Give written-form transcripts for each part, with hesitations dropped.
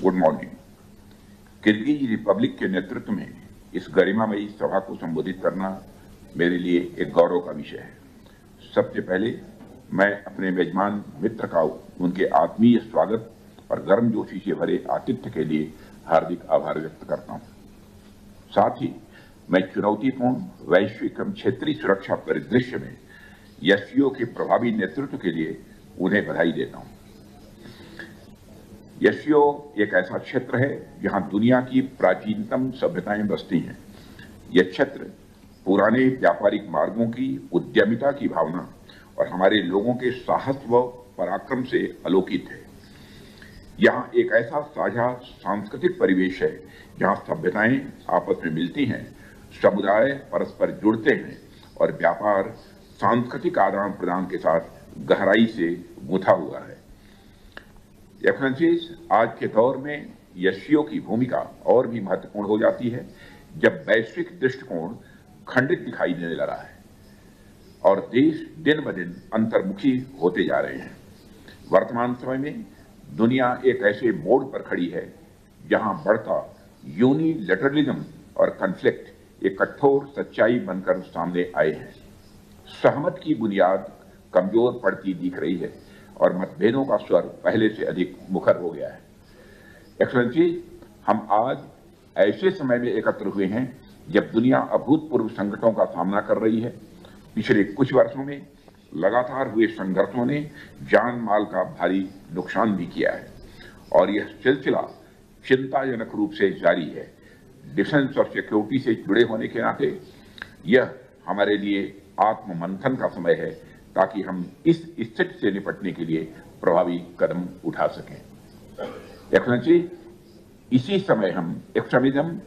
Good morning. Kyrgyz Republic के नेतृत्व में इस गरिमामयी सभा को संबोधित करना मेरे लिए एक गौरव का विषय है। सबसे पहले मैं अपने मेजबान मित्र का उनके आत्मीय स्वागत और गर्मजोशी से भरे आतिथ्य के लिए हार्दिक आभार व्यक्त करता हूं। साथ ही मैं चुनौतीपूर्ण वैश्विक एवं क्षेत्रीय सुरक्षा परिदृश्य में एससीओ के प्रभावी नेतृत्व के लिए उन्हें बधाई देता हूं। एससीओ एक ऐसा क्षेत्र है जहां दुनिया की प्राचीनतम सभ्यताएं बसती हैं। यह क्षेत्र पुराने व्यापारिक मार्गों की उद्यमिता की भावना और हमारे लोगों के साहस व पराक्रम से आलोकित है। यहां एक ऐसा साझा सांस्कृतिक परिवेश है जहां सभ्यताएं आपस में मिलती हैं, समुदाय परस्पर जुड़ते हैं और व्यापार सांस्कृतिक आदान प्रदान के साथ गहराई से गुंथा हुआ है। एक्सेलेंसीज, आज के दौर में एससीओ की भूमिका और भी महत्वपूर्ण हो जाती है जब वैश्विक दृष्टिकोण खंडित दिखाई देने लगा है और देश दिन ब दिन अंतर्मुखी होते जा रहे हैं। वर्तमान समय में दुनिया एक ऐसे मोड़ पर खड़ी है जहां बढ़ता यूनिलैटरलिज्म और कॉन्फ्लिक्ट एक कठोर सच्चाई बनकर सामने आए हैं। सहमत की बुनियाद कमजोर पड़ती दिख रही है और मतभेदों का स्वर पहले से अधिक मुखर हो गया है। एक्सेलेंसी, हम आज ऐसे समय में एकत्र हुए हैं जब दुनिया अभूतपूर्व संकटों का सामना कर रही है। पिछले कुछ वर्षों में लगातार हुए संघर्षों ने जान माल का भारी नुकसान भी किया है और यह सिलसिला चिंताजनक रूप से जारी है। डिफेंस और सिक्योरिटी से जुड़े होने के नाते यह हमारे लिए आत्ममंथन का समय है ताकि हम इस स्थिति से निपटने के लिए प्रभावी कदम उठा सकें। एक्सेलेंसी, इसी समय हम एक्सट्रीमिज्म,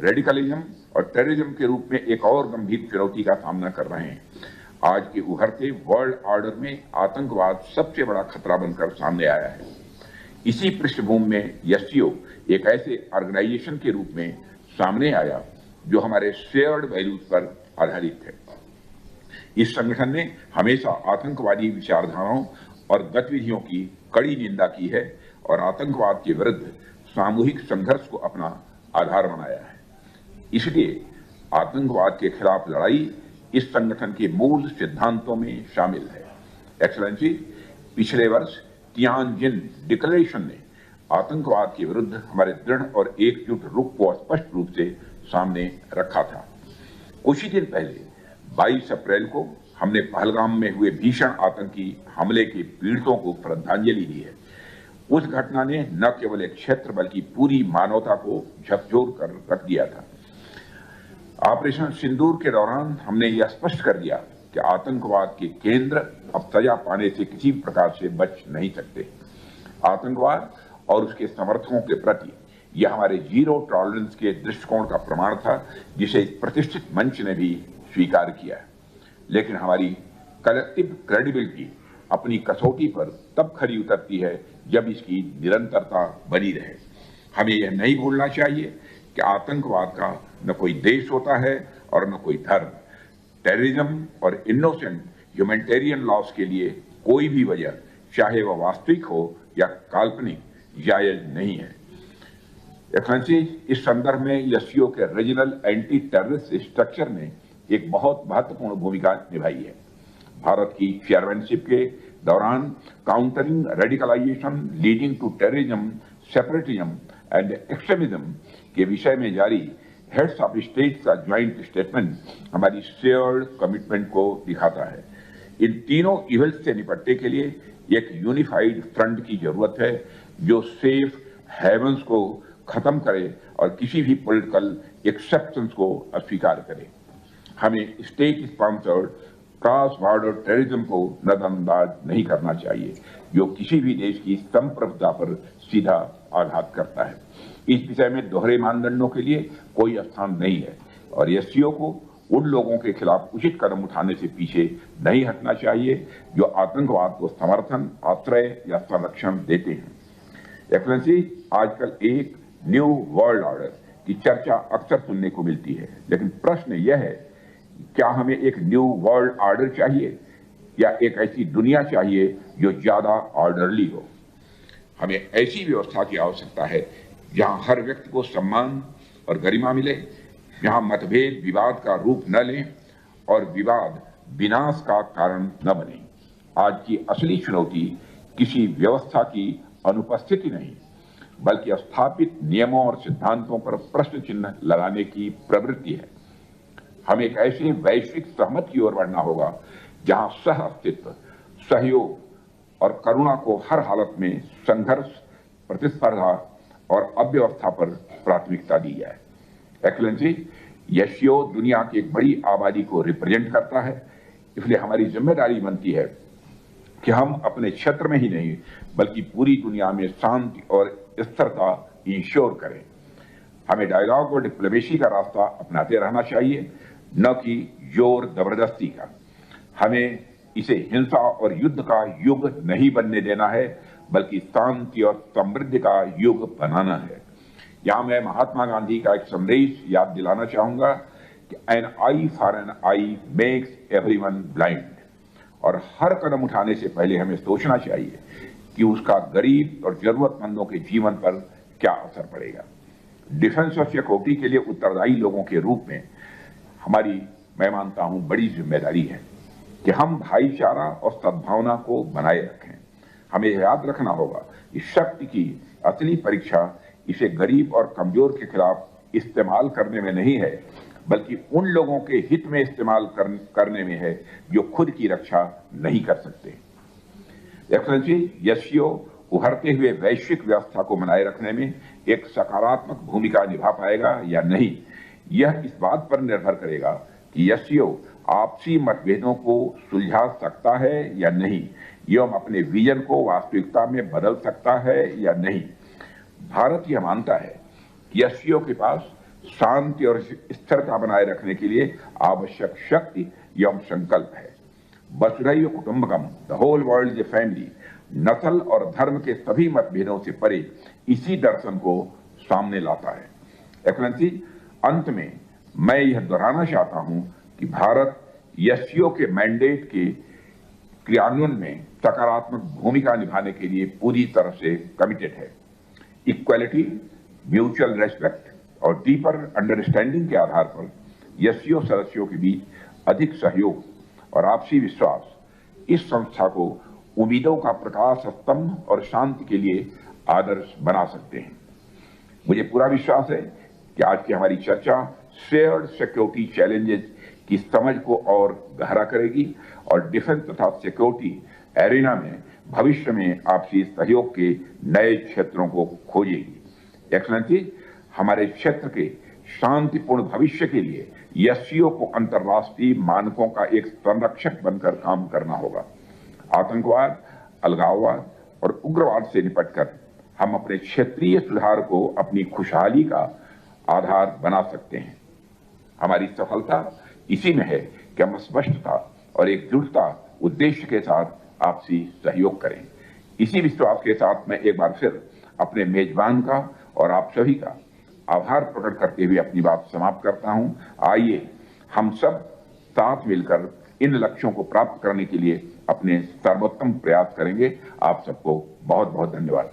रेडिकलिज्म और टेररिज्म के रूप में एक और गंभीर चुनौती का सामना कर रहे हैं। आज के उभरते वर्ल्ड ऑर्डर में आतंकवाद सबसे बड़ा खतरा बनकर सामने आया है। इसी पृष्ठभूमि में एससीओ एक ऐसे ऑर्गेनाइजेशन के रूप में सामने आया जो हमारे शेयर्ड वैल्यूज पर आधारित है। इस संगठन ने हमेशा आतंकवादी विचारधाराओं और गतिविधियों की कड़ी निंदा की है और आतंकवाद के विरुद्ध सामूहिक संघर्ष को अपना आधार बनाया है। इसलिए आतंकवाद के खिलाफ लड़ाई इस संगठन के मूल सिद्धांतों में शामिल है। एक्सेलेंसी, पिछले वर्ष तियानजिन डिक्लेरेशन ने आतंकवाद के विरुद्ध हमारे दृढ़ और एकजुट रुख को स्पष्ट रूप से सामने रखा था। कुछ ही दिन पहले 22 अप्रैल को हमने पहलगाम में हुए भीषण आतंकी हमले के पीड़ितों को श्रद्धांजलि दी है। उस घटना ने न केवल एक क्षेत्र बल्कि पूरी मानवता को झकझोर कर रख दिया था। ऑपरेशन सिंदूर के दौरान हमने यह स्पष्ट कर दिया कि आतंकवाद के केंद्र अब सजा पाने से किसी प्रकार से बच नहीं सकते। आतंकवाद और उसके समर्थकों के प्रति यह हमारे जीरो टॉलरेंस के दृष्टिकोण का प्रमाण था, जिसे प्रतिष्ठित मंच ने भी स्वीकार किया है। लेकिन हमारी कलेक्टिव क्रेडिबिलिटी अपनी कसौटी पर तब खरी उतरती है जब इसकी निरंतरता बनी रहे। हमें यह नहीं भूलना चाहिए कि आतंकवाद का न कोई देश होता है और न कोई धर्म। टेररिज्म और इनोसेंट ह्यूमैनिटेरियन लॉस के लिए कोई भी वजह, चाहे वह वास्तविक हो या काल्पनिक, जायज नहीं है। एक्सेलेंसी, इस संदर्भ में एससीओ के रीजनल एंटी टेररिस्ट स्ट्रक्चर ने एक बहुत महत्वपूर्ण भूमिका निभाई है। भारत की चेयरमैनशिप के दौरान countering radicalization leading to terrorism, separatism and extremism के विषय में जारी हेड्स ऑफ स्टेट का ज्वाइंट स्टेटमेंट हमारी शेयर्ड कमिटमेंट को दिखाता है। इन तीनों इवेल्स से निपटने के लिए एक यूनिफाइड फ्रंट की जरूरत है जो सेफ हेवंस को खत्म करे और किसी भी पॉलिटिकल एक्सेप्शंस को अस्वीकार करे। हमें state sponsored cross border terrorism को नजरअंदाज नहीं करना चाहिए, जो किसी भी देश की संप्रभुता पर सीधा आघात करता है। इस विषय में दोहरे मानदंडों के लिए कोई स्थान नहीं है और एससीओ को उन लोगों के खिलाफ उचित कदम उठाने से पीछे नहीं हटना चाहिए जो आतंकवाद को समर्थन, आश्रय या संरक्षण देते हैं। एक्सेलेंसी, आजकल एक न्यू वर्ल्ड ऑर्डर की चर्चा अक्सर सुनने को मिलती है, लेकिन प्रश्न यह है, क्या हमें एक न्यू वर्ल्ड ऑर्डर चाहिए या एक ऐसी दुनिया चाहिए जो ज्यादा ऑर्डरली हो? हमें ऐसी व्यवस्था की आवश्यकता है जहां हर व्यक्ति को सम्मान और गरिमा मिले, जहां मतभेद विवाद का रूप न लें और विवाद विनाश का कारण न बने। आज की असली चुनौती किसी व्यवस्था की अनुपस्थिति नहीं, बल्कि स्थापित नियमों और सिद्धांतों पर प्रश्न चिन्ह लगाने की प्रवृत्ति है। हमें एक ऐसे वैश्विक सहमति की ओर बढ़ना होगा जहां सह अस्तित्व, सहयोग और करुणा को हर हालत में संघर्ष, प्रतिस्पर्धा और अव्यवस्था पर प्राथमिकता दी जाए। एक्सेलेंसी, एससीओ दुनिया की एक बड़ी आबादी को रिप्रेजेंट करता है, इसलिए हमारी जिम्मेदारी बनती है कि हम अपने क्षेत्र में ही नहीं बल्कि पूरी दुनिया में शांति और स्थिरता इंश्योर करें। हमें डायलॉग और डिप्लोमेसी का रास्ता अपनाते रहना चाहिए, न कि जोर जबरदस्ती का। हमें इसे हिंसा और युद्ध का युग नहीं बनने देना है, बल्कि शांति और समृद्धि का युग बनाना है। यहां मैं महात्मा गांधी का एक संदेश याद दिलाना चाहूंगा कि an eye for an eye makes everyone blind. और हर कदम उठाने से पहले हमें सोचना चाहिए कि उसका गरीब और जरूरतमंदों के जीवन पर क्या असर पड़ेगा। डिफेंस और सिक्योरिटी के लिए उत्तरदायी लोगों के रूप में हमारी, मैं मानता हूं, बड़ी जिम्मेदारी है कि हम भाईचारा और सद्भावना को बनाए रखें। हमें याद रखना होगा कि शक्ति की असली परीक्षा इसे गरीब और कमजोर के खिलाफ इस्तेमाल करने में नहीं है, बल्कि उन लोगों के हित में इस्तेमाल करने में है जो खुद की रक्षा नहीं कर सकते। एक्सेलेंसी, एससीओ उभरते हुए वैश्विक व्यवस्था को बनाए रखने में एक सकारात्मक भूमिका निभा पाएगा या नहीं, यह इस बात पर निर्भर करेगा कि एससीओ आपसी मतभेदों को सुलझा सकता है या नहीं, एवं अपने विजन को वास्तविकता में बदल सकता है या नहीं। भारत यह मानता है कि एससीओ के पास शांति और स्थिरता बनाए रखने के लिए आवश्यक शक्ति एवं संकल्प है। वसुधैव कुटुंबकम, the whole world is a family, नस्ल और धर्म के सभी मतभेदों से परे इसी दर्शन को सामने लाता है। एक्सेलेंसी, अंत में मैं यह दोहराना चाहता हूं कि भारत एससीओ के मैंडेट के क्रियान्वयन में सकारात्मक भूमिका निभाने के लिए पूरी तरह से कमिटेड है। इक्वालिटी, म्यूचुअल रेस्पेक्ट और डीपर अंडरस्टैंडिंग के आधार पर एससीओ सदस्यों के बीच अधिक सहयोग और आपसी विश्वास इस संस्था को उम्मीदों का प्रकाश स्तंभ और शांति के लिए आदर्श बना सकते हैं। मुझे पूरा विश्वास है कि आज की हमारी चर्चा शेयर्ड सिक्योरिटी चैलेंजेस की समझ को और गहरा करेगी और डिफेंस तथा सिक्योरिटी एरिना में भविष्य में आपसी सहयोग के नए क्षेत्रों को खोजेगी। एक्सेलेंसी, हमारे क्षेत्र के शांतिपूर्ण भविष्य के लिए एससीओ को अंतर्राष्ट्रीय मानकों का एक संरक्षक बनकर काम करना होगा। आतंकवाद, अलगाववाद और उग्रवाद से निपटकर हम अपने क्षेत्रीय सुधार को अपनी खुशहाली का आधार बना सकते हैं। हमारी सफलता इसी में है कि हम स्पष्टता और एकजुटता उद्देश्य के साथ आपसी सहयोग करें। इसी विश्वास के साथ मैं एक बार फिर अपने मेजबान का और आप सभी का आभार प्रकट करते हुए अपनी बात समाप्त करता हूं। आइए हम सब साथ मिलकर इन लक्ष्यों को प्राप्त करने के लिए अपने सर्वोत्तम प्रयास करेंगे। आप सबको बहुत बहुत धन्यवाद।